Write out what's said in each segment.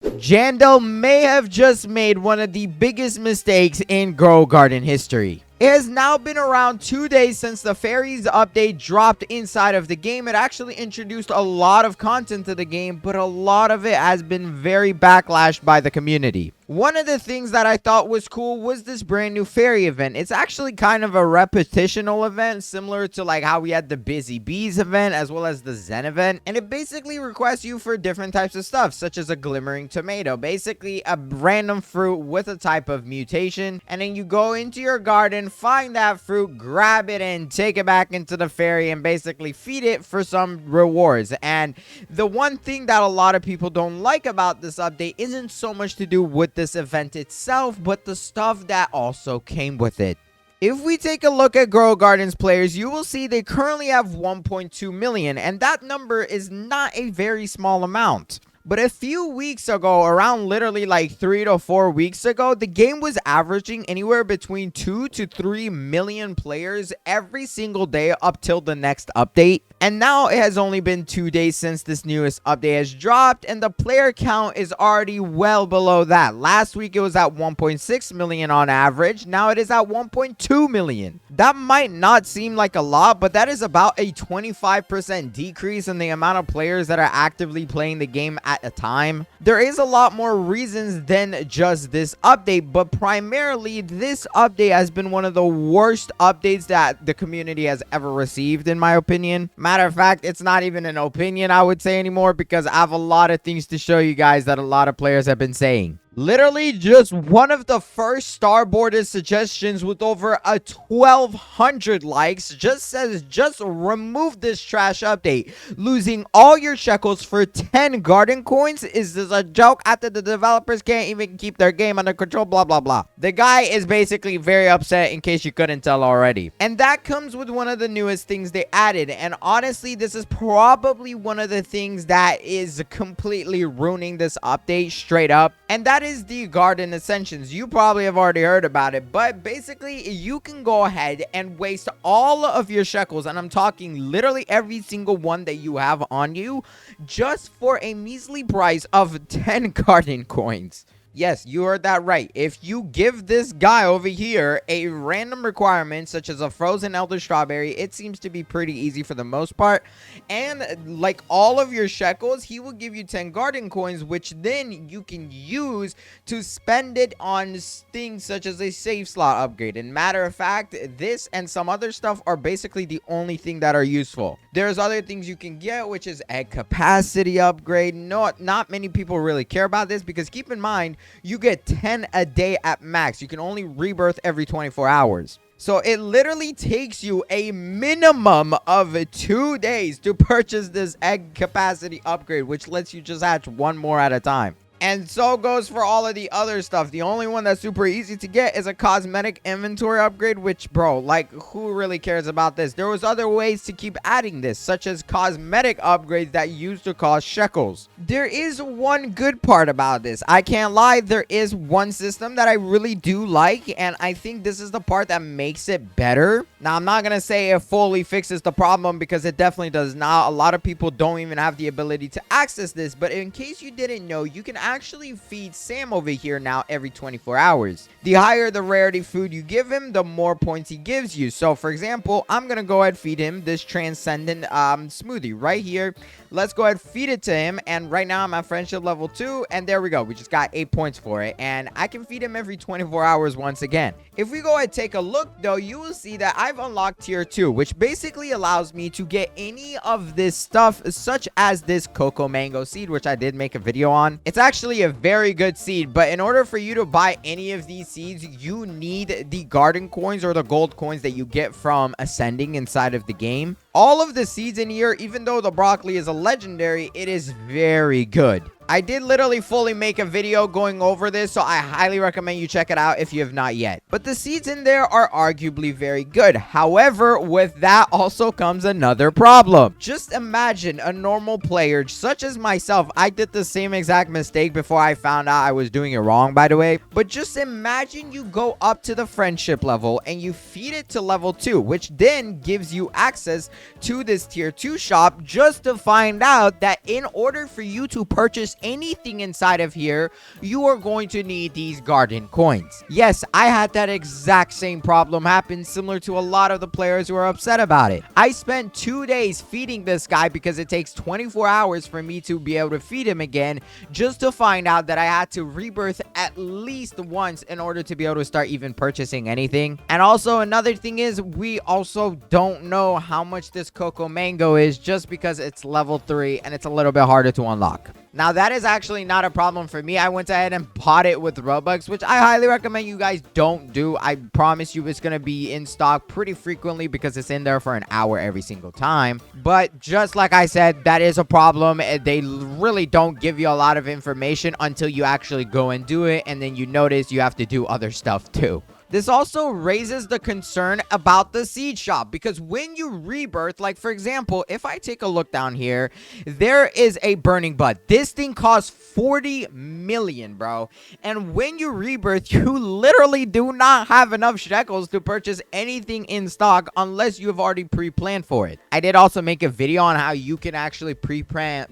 Jandel may have just made one of the biggest mistakes in Grow Garden history. It has now been around 2 days since the fairies update dropped inside of the game. It actually introduced a lot of content to the game, but a lot of it has been very backlashed by the community. One of the things that I thought was cool was this brand new fairy event. It's actually kind of a repetitional event, similar to like how we had the Busy Bees event as well as the Zen event. And it basically requests you for different types of stuff, such as a glimmering tomato, basically a random fruit with a type of mutation. And then you go into your garden, find that fruit, grab it, and take it back into the fairy and basically feed it for some rewards. And the one thing that a lot of people don't like about this update isn't so much to do with this event itself, but the stuff that also came with it. If we take a look at Grow Gardens players, you will see they currently have 1.2 million, and that number is not a very small amount. But a few weeks ago, around literally like 3 to 4 weeks ago, the game was averaging anywhere between 2 to 3 million players every single day up till the next update. And now it has only been 2 days since this newest update has dropped, and the player count is already well below that. Last week it was at 1.6 million on average. Now it is at 1.2 million. That might not seem like a lot, but that is about a 25% decrease in the amount of players that are actively playing the game at a time. There is a lot more reasons than just this update, but primarily this update has been one of the worst updates that the community has ever received, in my opinion. Matter of fact, it's not even an opinion, I would say, anymore, because I have a lot of things to show you guys that a lot of players have been saying. Literally just one of the first starboarded suggestions with over a 1,200 likes just says, just remove this trash update. Losing all your shekels for 10 garden coins? Is this a joke? After the developers can't even keep their game under control, blah, blah, blah. The guy is basically very upset, in case you couldn't tell already. And that comes with one of the newest things they added. And honestly, this is probably one of the things that is completely ruining this update straight up. And that is the garden ascensions. You probably have already heard about it, but basically you can go ahead and waste all of your shekels, and I'm talking literally every single one that you have on you, just for a measly price of 10 garden coins. Yes, you heard that right. If you give this guy over here a random requirement, such as a frozen elder strawberry, it seems to be pretty easy for the most part. And like all of your shekels, he will give you 10 garden coins, which then you can use to spend it on things such as a save slot upgrade. And matter of fact, this and some other stuff are basically the only thing that are useful. There's other things you can get, which is egg capacity upgrade. Not many people really care about this, because keep in mind, you get 10 a day at max. You can only rebirth every 24 hours. So it literally takes you a minimum of 2 days to purchase this egg capacity upgrade, which lets you just hatch one more at a time. And so goes for all of the other stuff. The only one that's super easy to get is a cosmetic inventory upgrade, which, bro, like, who really cares about this? There was other ways to keep adding this, such as cosmetic upgrades that used to cost shekels. There is one good part about this. I can't lie, there is one system that I really do like, and I think this is the part that makes it better. Now, I'm not gonna say it fully fixes the problem, because it definitely does not. A lot of people don't even have the ability to access this, but in case you didn't know, you can actually feed Sam over here now every 24 hours. The higher the rarity food you give him, the more points he gives you. So for example, I'm gonna go ahead and feed him this transcendent smoothie right here. Let's go ahead and feed it to him, and right now I'm at friendship level 2, and there we go. We just got 8 points for it, and I can feed him every 24 hours once again. If we go ahead and take a look though, you will see that I've unlocked tier 2, which basically allows me to get any of this stuff, such as this cocoa mango seed, which I did make a video on. It's actually a very good seed, but in order for you to buy any of these seeds, you need the garden coins or the gold coins that you get from ascending inside of the game. All of the seeds in here, even though the broccoli is a legendary, it is very good. I did literally fully make a video going over this, so I highly recommend you check it out if you have not yet. But the seeds in there are arguably very good. However, with that also comes another problem. Just imagine a normal player such as myself. I did the same exact mistake before I found out I was doing it wrong, by the way. But just imagine you go up to the friendship level and you feed it to level 2, which then gives you access to this tier 2 shop, just to find out that in order for you to purchase anything inside of here, you are going to need these garden coins. Yes, I had that exact same problem happen, similar to a lot of the players who are upset about it. I spent 2 days feeding this guy because it takes 24 hours for me to be able to feed him again, just to find out that I had to rebirth at least once in order to be able to start even purchasing anything. And also another thing is, we also don't know how much this cocoa mango is, just because it's level 3 and it's a little bit harder to unlock. Now, that is actually not a problem for me. I went ahead and bought it with Robux, which I highly recommend you guys don't do. I promise you it's going to be in stock pretty frequently because it's in there for an hour every single time. But just like I said, that is a problem. They really don't give you a lot of information until you actually go and do it, and then you notice you have to do other stuff too. This also raises the concern about the seed shop, because when you rebirth, like for example, if I take a look down here, there is a burning bud. This thing costs 40 million, bro. And when you rebirth, you literally do not have enough shekels to purchase anything in stock unless you have already pre-planned for it. I did also make a video on how you can actually pre-plan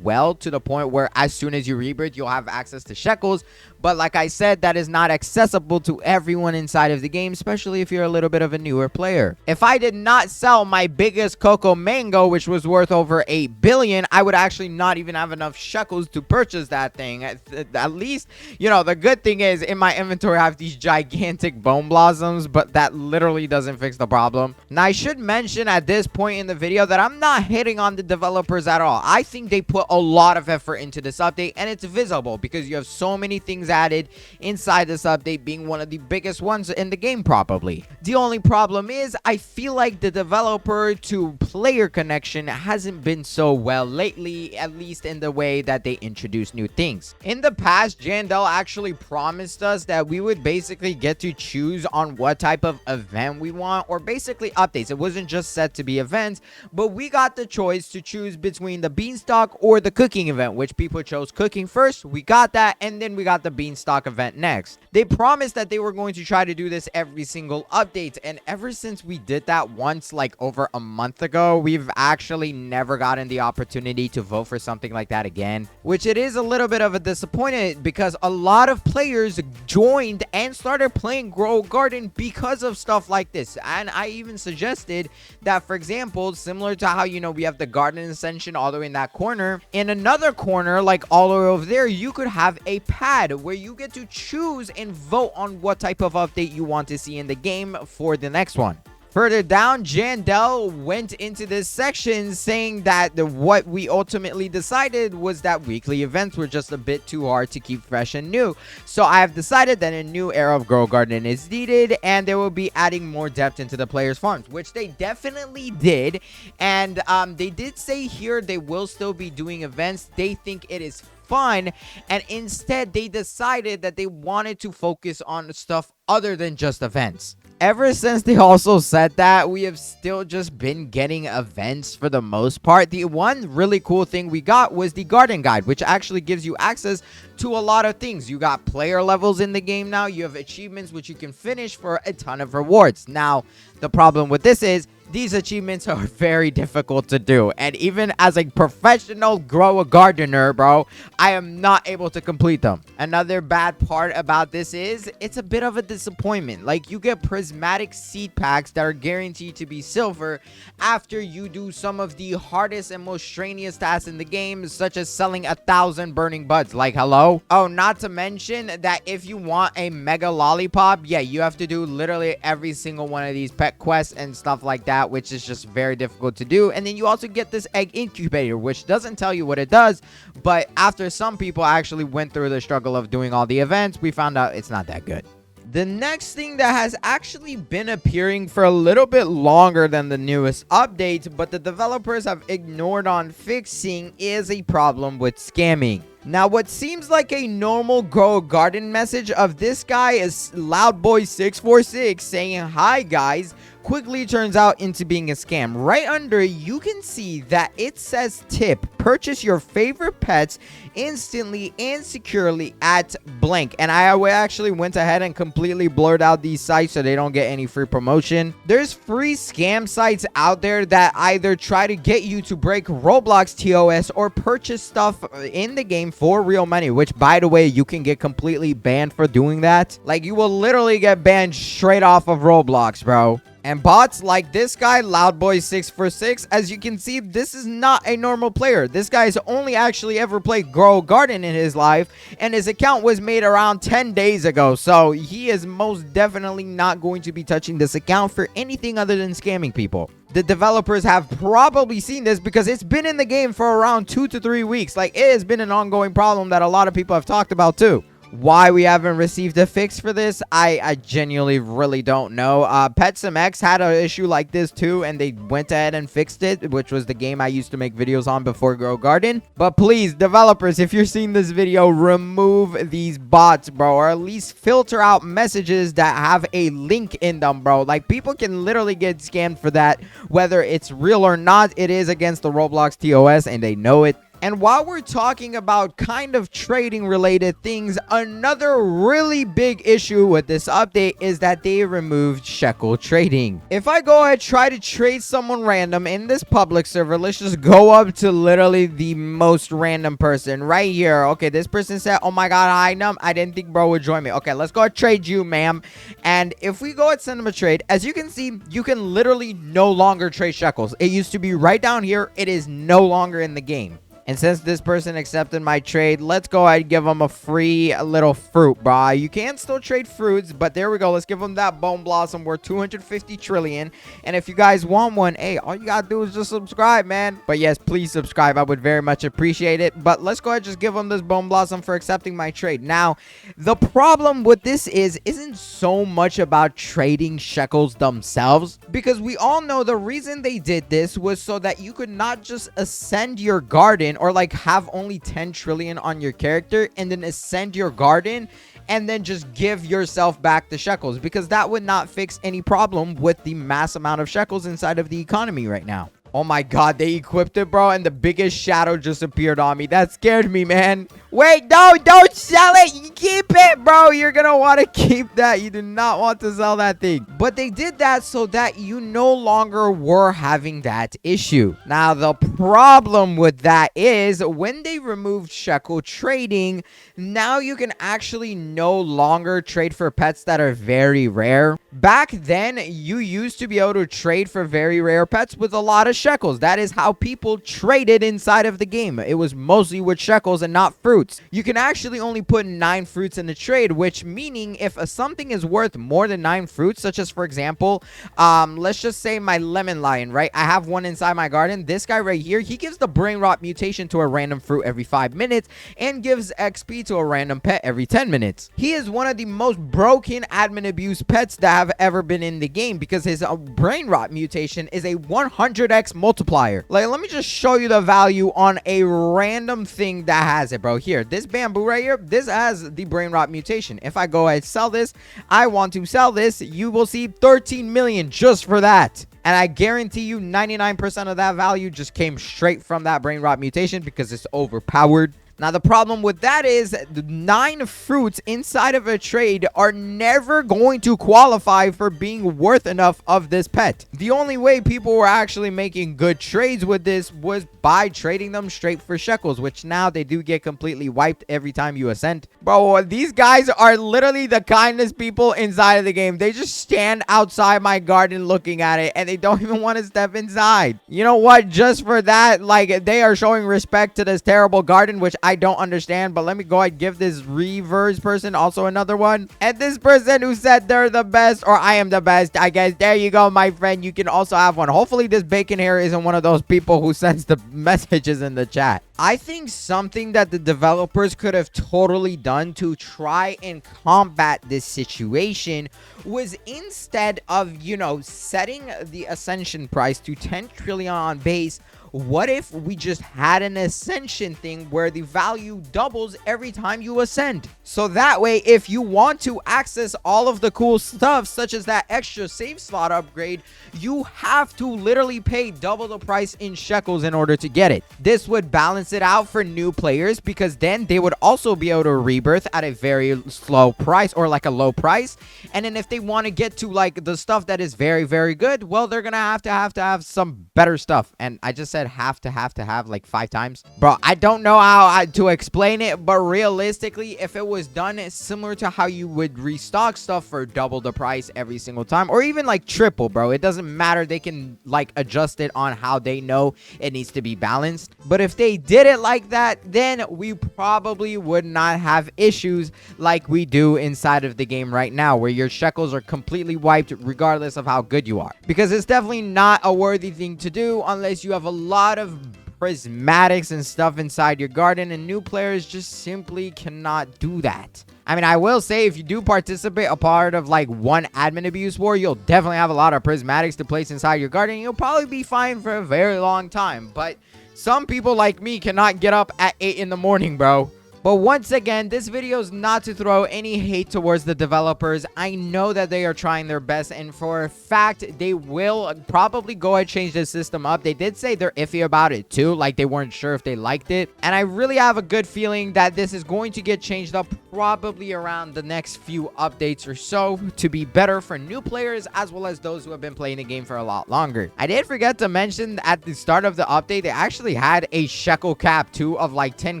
well, to the point where as soon as you rebirth, you'll have access to shekels. But like I said, that is not accessible to everyone inside of the game, especially if you're a little bit of a newer player. If I did not sell my biggest cocoa mango, which was worth over 8 billion, I would actually not even have enough shekels to purchase that thing. At least, you know, the good thing is in my inventory I have these gigantic bone blossoms, but that literally doesn't fix the problem. Now, I should mention at this point in the video that I'm not hitting on the developers at all. I think they put a lot of effort into this update, and it's visible because you have so many things added inside this update, being one of the biggest ones in the game probably. The only problem is I feel like the developer to player connection hasn't been so well lately, at least in the way that they introduce new things. In the past, Jandel actually promised us that we would basically get to choose on what type of event we want, or basically updates. It wasn't just set to be events, but we got the choice to choose between the beanstalk or the cooking event, which people chose cooking first. We got that, and then we got the beanstalk event next. They promised that they were going to try to do this every single update, and ever since we did that once, like over a month ago, we've actually never gotten the opportunity to vote for something like that again, which it is a little bit of a disappointment, because a lot of players joined and started playing Grow Garden because of stuff like this. And I even suggested that, for example, similar to how, you know, we have the garden ascension all the way in that corner, in another corner, like all the way over there, you could have a pad where you get to choose and vote on what type of update you want to see in the game for the next one. Further down, Jandel went into this section saying that what we ultimately decided was that weekly events were just a bit too hard to keep fresh and new. So I have decided that a new era of Grow Garden is needed, and they will be adding more depth into the players' farms, which they definitely did. And they did say here they will still be doing events. They think it is fun, and instead they decided that they wanted to focus on stuff other than just events. Ever since they also said that, we have still just been getting events for the most part. The one really cool thing we got was the garden guide, which actually gives you access to a lot of things. You got player levels in the game now. You have achievements which you can finish for a ton of rewards. Now, the problem with this is these achievements are very difficult to do, and even as a professional gardener, bro, I am not able to complete them. Another bad part about this is it's a bit of a disappointment. Like, you get prismatic seed packs that are guaranteed to be silver after you do some of the hardest and most strenuous tasks in the game, such as selling 1,000 burning buds. Like, hello? Oh, not to mention that if you want a mega lollipop, yeah, you have to do literally every single one of these pet quests and stuff like that, which is just very difficult to do. And then you also get this egg incubator, which doesn't tell you what it does, but after some people actually went through the struggle of doing all the events, we found out it's not that good. The next thing that has actually been appearing for a little bit longer than the newest update, but the developers have ignored on fixing, is a problem with scamming. Now, what seems like a normal Grow Garden message of this guy is Loudboy646 saying, "Hi guys, quickly turns out into being a scam. Right under, you can see that it says tip, purchase your favorite pets instantly and securely at blank. And I actually went ahead and completely blurred out these sites so they don't get any free promotion. There's free scam sites out there that either try to get you to break Roblox TOS or purchase stuff in the game for real money, which, by the way, you can get completely banned for doing that. Like, you will literally get banned straight off of Roblox, bro. And bots like this guy, Loudboy646, as you can see, this is not a normal player. This guy's only actually ever played Grow Garden in his life, and his account was made around 10 days ago. So he is most definitely not going to be touching this account for anything other than scamming people. The developers have probably seen this because it's been in the game for around 2 to 3 weeks. Like, it has been an ongoing problem that a lot of people have talked about too. Why we haven't received a fix for this, I genuinely really don't know. PetSimX had an issue like this too, and they went ahead and fixed it, which was the game I used to make videos on before Grow Garden. But please, developers, if you're seeing this video, remove these bots, bro, or at least filter out messages that have a link in them, bro. Like, people can literally get scammed for that, whether it's real or not. It is against the Roblox TOS, and they know it. And while we're talking about kind of trading related things, another really big issue with this update is that they removed shekel trading. If I go ahead try to trade someone random in this public server, let's just go up to literally the most random person right here. Okay, this person said, oh my god, hi Num, I didn't think bro would join me. Okay, let's go ahead trade you, ma'am. And if we go ahead send him a trade, as you can see, you can literally no longer trade shekels. It used to be right down here. It is no longer in the game. And since this person accepted my trade, let's go ahead and give him a free little fruit, bro. You can still trade fruits, but there we go. Let's give him that bone blossom worth 250 trillion. And if you guys want one, hey, all you gotta do is just subscribe, man. But yes, please subscribe. I would very much appreciate it. But let's go ahead and just give him this bone blossom for accepting my trade. Now, the problem with this isn't so much about trading shekels themselves, because we all know the reason they did this was so that you could not just ascend your garden or like have only 10 trillion on your character and then ascend your garden and then just give yourself back the shekels, because that would not fix any problem with the mass amount of shekels inside of the economy right now. Oh my god, they equipped it, bro, and the biggest shadow just appeared on me. That scared me, man. Wait, no, don't sell it. You keep it, bro. You're gonna want to keep that. You do not want to sell that thing. But they did that so that you no longer were having that issue. Now, the problem with that is when they removed shekel trading, now you can actually no longer trade for pets that are very rare. Back then, you used to be able to trade for very rare pets with a lot of shekels. That is how people traded inside of the game. It was mostly with shekels and not fruits. You can actually only put 9 fruits in the trade, which meaning if something is worth more than 9 fruits, such as, for example, let's just say my lemon lion, right? I have one inside my garden. This guy right here, he gives the brain rot mutation to a random fruit every 5 minutes and gives XP to a random pet every 10 minutes. He is one of the most broken admin abuse pets that have ever been in the game, because his brain rot mutation is a 100x multiplier. Like, let me just show you the value on a random thing that has it, bro. Here, this bamboo right here, this has the brain rot mutation. If I go ahead and sell this, I want to sell this, you will see 13 million just for that. And I guarantee you 99% of that value just came straight from that brain rot mutation because it's overpowered. Now, the problem with that is the 9 fruits inside of a trade are never going to qualify for being worth enough of this pet. The only way people were actually making good trades with this was by trading them straight for shekels, which now they do get completely wiped every time you ascend. Bro, these guys are literally the kindest people inside of the game. They just stand outside my garden looking at it, and they don't even want to step inside. You know what? Just for that, like, they are showing respect to this terrible garden, which I don't understand. But let me go ahead and give this reverse person also another one. And this person who said they're the best, or I am the best, I guess, there you go, my friend. You can also have one. Hopefully this bacon hair isn't one of those people who sends the messages in the chat. I think something that the developers could have totally done to try and combat this situation was, instead of, you know, setting the ascension price to 10 trillion on base, what if we just had an ascension thing where the value doubles every time you ascend? So that way, if you want to access all of the cool stuff, such as that extra save slot upgrade, you have to literally pay double the price in shekels in order to get it. This would balance it out for new players, because then they would also be able to rebirth at a very slow price, or like a low price. And then if they want to get to like the stuff that is very, very good, well, they're gonna have to have some better stuff. And I just said have to have like 5 times. Bro, I don't know how to explain it, but realistically, if it was done similar to how you would restock stuff for double the price every single time, or even like triple, bro, it doesn't matter. They can like adjust it on how they know it needs to be balanced. But if they did it like that, then we probably would not have issues like we do inside of the game right now, where your shekels are completely wiped regardless of how good you are. Because it's definitely not a worthy thing to do unless you have a lot of prismatics and stuff inside your garden, and new players just simply cannot do that. I mean, I will say, if you do participate a part of like one admin abuse war, you'll definitely have a lot of prismatics to place inside your garden. You'll probably be fine for a very long time. But some people like me cannot get up at 8 in the morning, bro. But once again, this video is not to throw any hate towards the developers. I know that they are trying their best, and for a fact, they will probably go and change the system up. They did say they're iffy about it too, like they weren't sure if they liked it. And I really have a good feeling that this is going to get changed up probably around the next few updates or so, to be better for new players as well as those who have been playing the game for a lot longer. I did forget to mention at the start of the update, they actually had a shekel cap too of like 10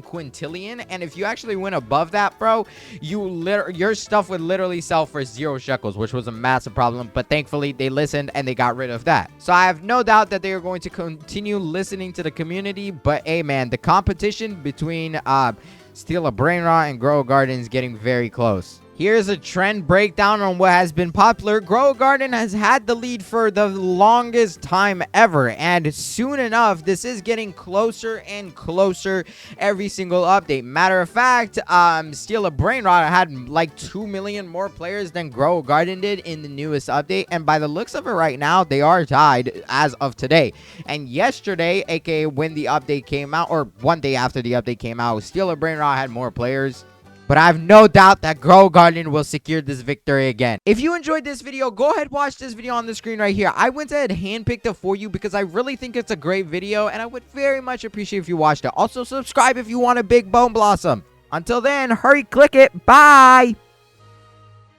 quintillion, and if you actually went above that, bro, your stuff would literally sell for 0 shekels, which was a massive problem. But thankfully, they listened and they got rid of that. So I have no doubt that they are going to continue listening to the community. But hey, man, the competition between Steal a Brain Rot and Grow Garden is getting very close. Here's a trend breakdown on what has been popular. Grow Garden has had the lead for the longest time ever, and soon enough, this is getting closer and closer every single update. Matter of fact, Steal a Brain Rot had like 2 million more players than Grow Garden did in the newest update, and by the looks of it right now, they are tied as of today. And yesterday, aka when the update came out, or one day after the update came out, Steal a Brain Rot had more players. But I have no doubt that Grow Garden will secure this victory again. If you enjoyed this video, go ahead, watch this video on the screen right here. I went ahead and handpicked it for you because I really think it's a great video, and I would very much appreciate if you watched it. Also, subscribe if you want a big bone blossom. Until then, hurry, click it. Bye!